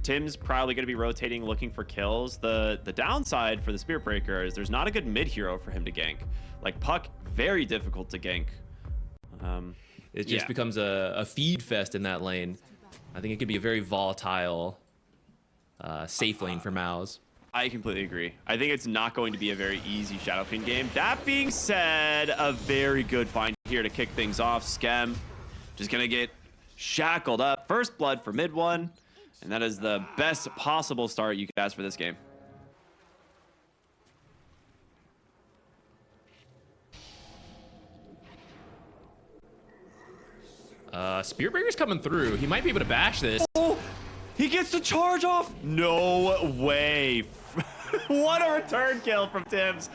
Tim's probably going to be rotating, looking for kills. The downside for the Spear Breaker is there's not a good mid hero for him to gank. Like Puck, very difficult to gank. It just becomes a feed fest in that lane. I think it could be a very volatile safe lane for MOUZ. I completely agree. I think it's not going to be a very easy Shadow Fiend game. That being said, a very good find here to kick things off. Skem just going to get shackled up. First blood for mid one. And that is the best possible start you could ask for this game. Spearbreaker's coming through. He might be able to bash this. Oh, he gets the charge off. No way. What a return kill from Tims.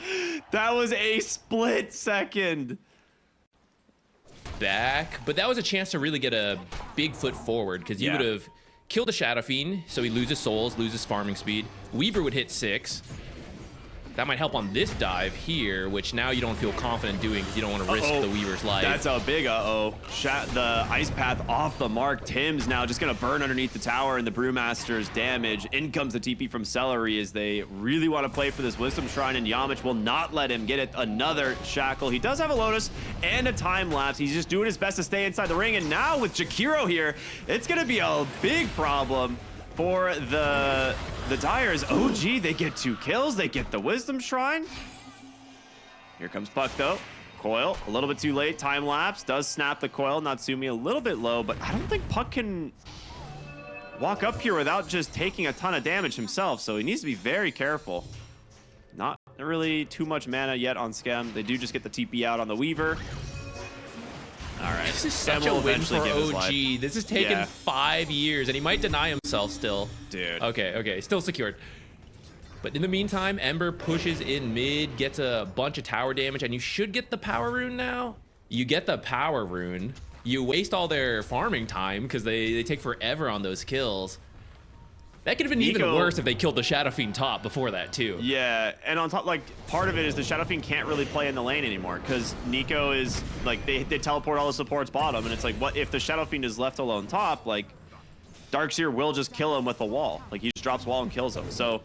That was a split second. Back, but that was a chance to really get a big foot forward because you would have killed the Shadow Fiend, so he loses souls, loses farming speed. Weaver would hit 6. That might help on this dive here, which now you don't feel confident doing because you don't want to risk the Weaver's life. That's a big uh-oh. The Ice Path off the mark. Tim's now just going to burn underneath the tower and the Brewmaster's damage. In comes the TP from Celery as they really want to play for this Wisdom Shrine, and Yamich will not let him get it. Another shackle. He does have a Lotus and a time lapse. He's just doing his best to stay inside the ring, and now with Jakiro here, it's going to be a big problem for the Dyers. OG, they get 2 kills. They get the Wisdom Shrine. Here comes Puck, though. Coil, a little bit too late. Time lapse does snap the coil. Natsumi a little bit low, but I don't think Puck can walk up here without just taking a ton of damage himself, so he needs to be very careful. Not really too much mana yet on Skem. They do just get the TP out on the Weaver. All right. This is such a win for OG. This has taken 5 years, and he might deny himself still. Dude. Okay, still secured. But in the meantime, Ember pushes in mid, gets a bunch of tower damage, and you should get the power rune now. You get the power rune. You waste all their farming time because they take forever on those kills. That could have been even worse if they killed the Shadow Fiend top before that, too. Yeah, and on top, like, part of it is the Shadow Fiend can't really play in the lane anymore because Nico is, like, they teleport all the supports bottom, and it's like, what if the Shadow Fiend is left alone top? Like, Darkseer will just kill him with a wall. Like, he just drops wall and kills him, so...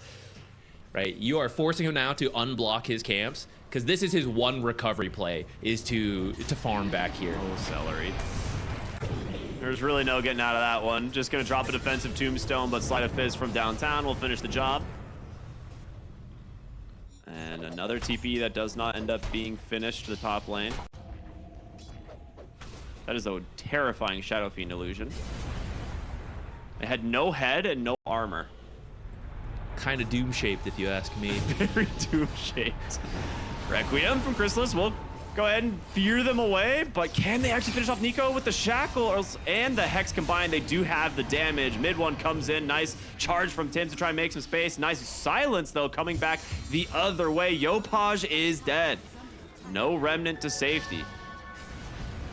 Right, you are forcing him now to unblock his camps because this is his one recovery play, is to farm back here. Oh, Celery. There's really no getting out of that one. Just going to drop a defensive tombstone, but Sleight of Fizz from downtown will finish the job. And another TP that does not end up being finished to the top lane. That is a terrifying Shadow Fiend illusion. It had no head and no armor. Kind of doom-shaped, if you ask me. Very doom-shaped. Requiem from Chrysalis will go ahead and fear them away, but can they actually finish off Nico with the shackle and the Hex combined? They do have the damage. Mid one comes in. Nice charge from Tim to try and make some space. Nice silence, though, coming back the other way. Yopaj is dead. No remnant to safety.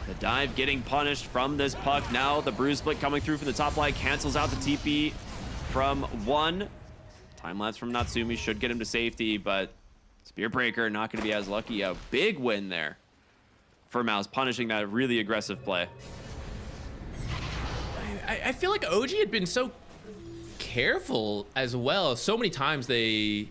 The dive getting punished from this Puck. Now the Bruise Split coming through from the top line cancels out the TP from one. Time lapse from Natsumi should get him to safety, but Spear Breaker not going to be as lucky. A big win there for MOUZ, punishing that really aggressive play. I feel like OG had been so careful as well. So many times they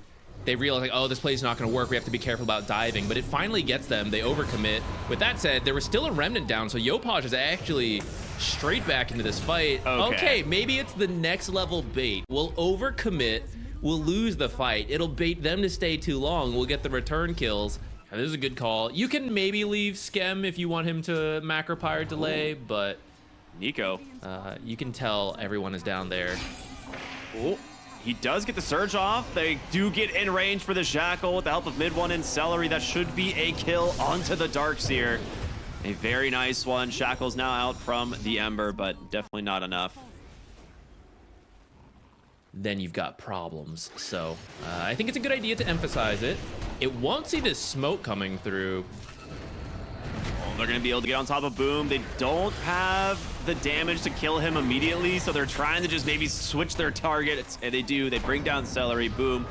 realize, like, oh, this play is not going to work. We have to be careful about diving. But it finally gets them. They overcommit. With that said, there was still a remnant down, so Yopaj is actually straight back into this fight. Okay, maybe it's the next level bait. We'll overcommit. We'll lose the fight. It'll bait them to stay too long. We'll get the return kills. This is a good call. You can maybe leave Skem if you want him to macro pirate delay, but Nico, you can tell everyone is down there. Oh, he does get the surge off. They do get in range for the shackle with the help of mid one and Celery. That should be a kill onto the Darkseer. A very nice one. Shackle's now out from the Ember, but definitely not enough. Then you've got problems. So I think it's a good idea to emphasize it. It won't see this smoke coming through. Oh, they're going to be able to get on top of Boom. They don't have the damage to kill him immediately, so they're trying to just maybe switch their target. And they do. They bring down Celery. Boom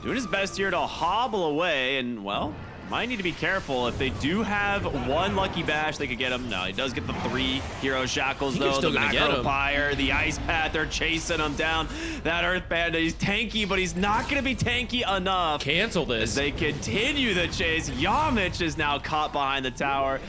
doing his best here to hobble away, and, well, might need to be careful. If they do have one lucky bash, they could get him. No, he does get the 3 hero shackles, though. The macro pyre, the ice path, they're chasing him down. That earth panda, he's tanky, but he's not going to be tanky enough. Cancel this. As they continue the chase, Yamich is now caught behind the tower.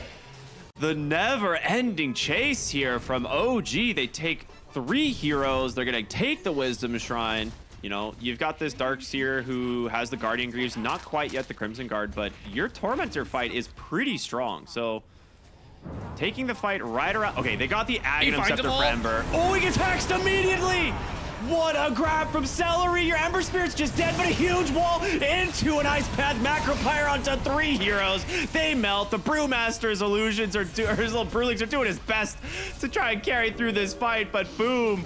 The never-ending chase here from OG. They take 3 heroes. They're going to take the Wisdom Shrine. You know, you've got this Dark Seer who has the Guardian Greaves, not quite yet the Crimson Guard, but your Tormentor fight is pretty strong. So, taking the fight right around... Okay, they got the Aghanim Scepter for Ember. Oh, he gets hexed immediately! What a grab from Celery! Your Ember Spirit's just dead, but a huge wall into an Ice Path Macro Pyre onto 3 heroes. They melt. The Brewmaster's illusions are... his little Brewlings are doing his best to try and carry through this fight, but boom!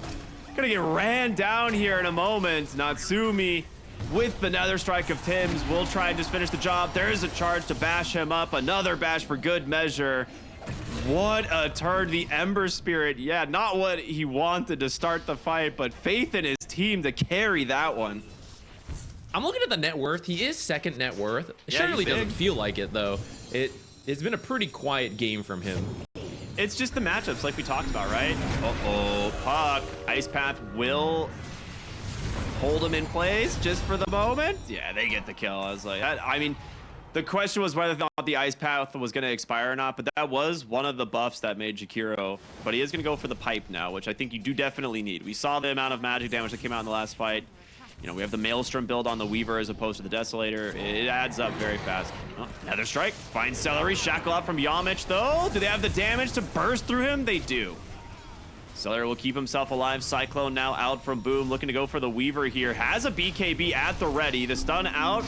Gonna get ran down here in a moment. Natsumi with the Nether Strike of Tim's will try and just finish the job. There is a charge to bash him up. Another bash for good measure. What a turn. The Ember Spirit. Yeah, not what he wanted to start the fight, but faith in his team to carry that one. I'm looking at the net worth. He is 2nd net worth. It surely doesn't feel like it, though. It's been a pretty quiet game from him. It's just the matchups like we talked about, right? Uh-oh, Puck. Ice Path will hold him in place just for the moment. Yeah, they get the kill. I was like, I mean, the question was whether or not the Ice Path was going to expire or not, but that was one of the buffs that made Jakiro. But he is going to go for the pipe now, which I think you do definitely need. We saw the amount of magic damage that came out in the last fight. You know, we have the Maelstrom build on the Weaver as opposed to the Desolator. It adds up very fast. Oh, Nether Strike finds Celery. Shackle out from Yamich, though. Do they have the damage to burst through him? They do. Celery will keep himself alive. Cyclone now out from Boom, looking to go for the Weaver here. Has a BKB at the ready. The stun out.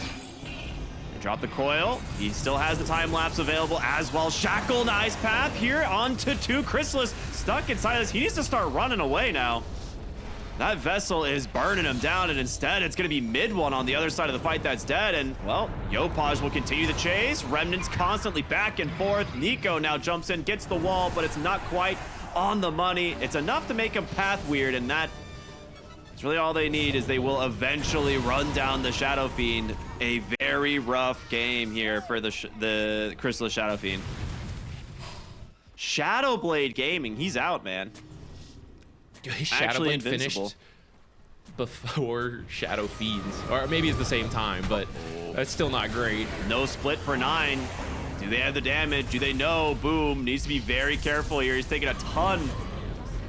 They drop the coil. He still has the time lapse available as well. Shackle and Ice Path here onto 2. Chrysalis stuck inside this. He needs to start running away now. That Vessel is burning him down, and instead it's going to be mid one on the other side of the fight that's dead. And, well, Yopaj will continue the chase. Remnants constantly back and forth. Nico now jumps in, gets the wall, but it's not quite on the money. It's enough to make him path weird, and that's really all they need is they will eventually run down the Shadow Fiend. A very rough game here for the Chrysalis Shadow Fiend. Shadowblade Gaming, he's out, man. Shadowblade finished before Shadow Fiends, or maybe it's the same time, but that's still not great. No split for 9. Do they have the damage? Do they know? Boom needs to be very careful here. He's taking a ton.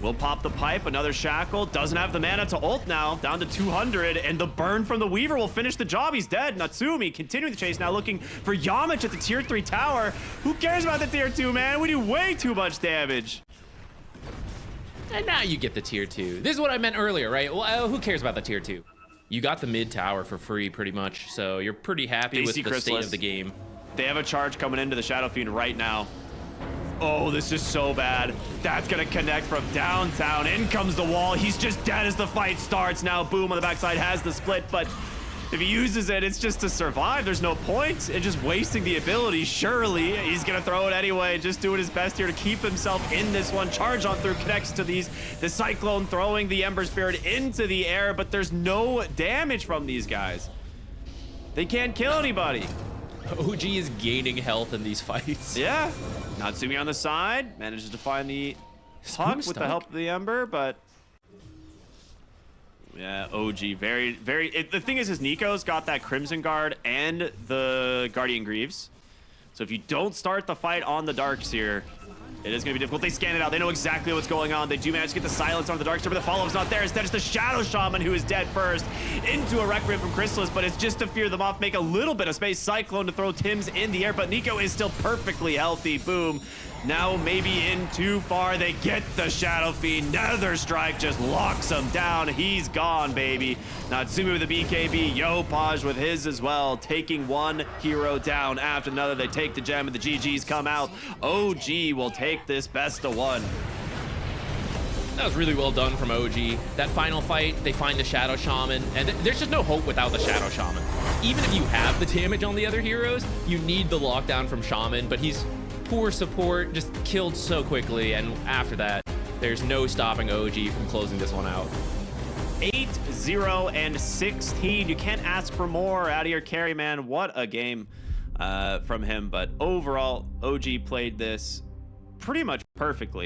Will pop the pipe. Another shackle. Doesn't have the mana to ult now. Down to 200, and the burn from the Weaver will finish the job. He's dead. Natsumi continuing the chase now, looking for Yamich at the tier 3 tower. Who cares about the tier 2, man? We do way too much damage. And now you get the tier 2. This is what I meant earlier, right? Well, who cares about the tier 2? You got the mid tower for free pretty much, so you're pretty happy with the state of the game. They have a charge coming into the Shadow Fiend right now. Oh, this is so bad. That's gonna connect from downtown. In comes the wall. He's just dead as the fight starts. Now Boom on the backside has the split, but if he uses it, it's just to survive. There's no point in just wasting the ability. Surely he's gonna throw it anyway, just doing his best here to keep himself in this one. Charge on through, connects to these. The Cyclone throwing the Ember Spirit into the air, but there's no damage from these guys. They can't kill anybody. OG is gaining health in these fights. Yeah. Natsumi on the side. Manages to find the puck with the help of the Ember, but... yeah, OG, very, very... the thing is Nico's got that Crimson Guard and the Guardian Greaves. So if you don't start the fight on the Darkseer, it is going to be difficult. They scan it out. They know exactly what's going on. They do manage to get the silence on the Darkseer, but the follow-up's not there. Instead, it's the Shadow Shaman who is dead first into a Requiem from Chrysalis, but it's just to fear them off, make a little bit of space. Cyclone to throw Tim's in the air, but Nico is still perfectly healthy. Boom. Now maybe in too far. They get the Shadow Fiend. Nether Strike just locks him down. He's gone, baby. Natsumi with the BKB. Yopaj with his as well. Taking one hero down after another. They take the gem and the GGs come out. OG will take this best of one. That was really well done from OG. That final fight, they find the Shadow Shaman, and there's just no hope without the Shadow Shaman. Even if you have the damage on the other heroes, you need the lockdown from Shaman, but he's poor support, just killed so quickly, and after that, there's no stopping OG from closing this one out. 8-0 and 16. You can't ask for more out of your carry, man. What a game. from him. But overall, OG played this pretty much perfectly.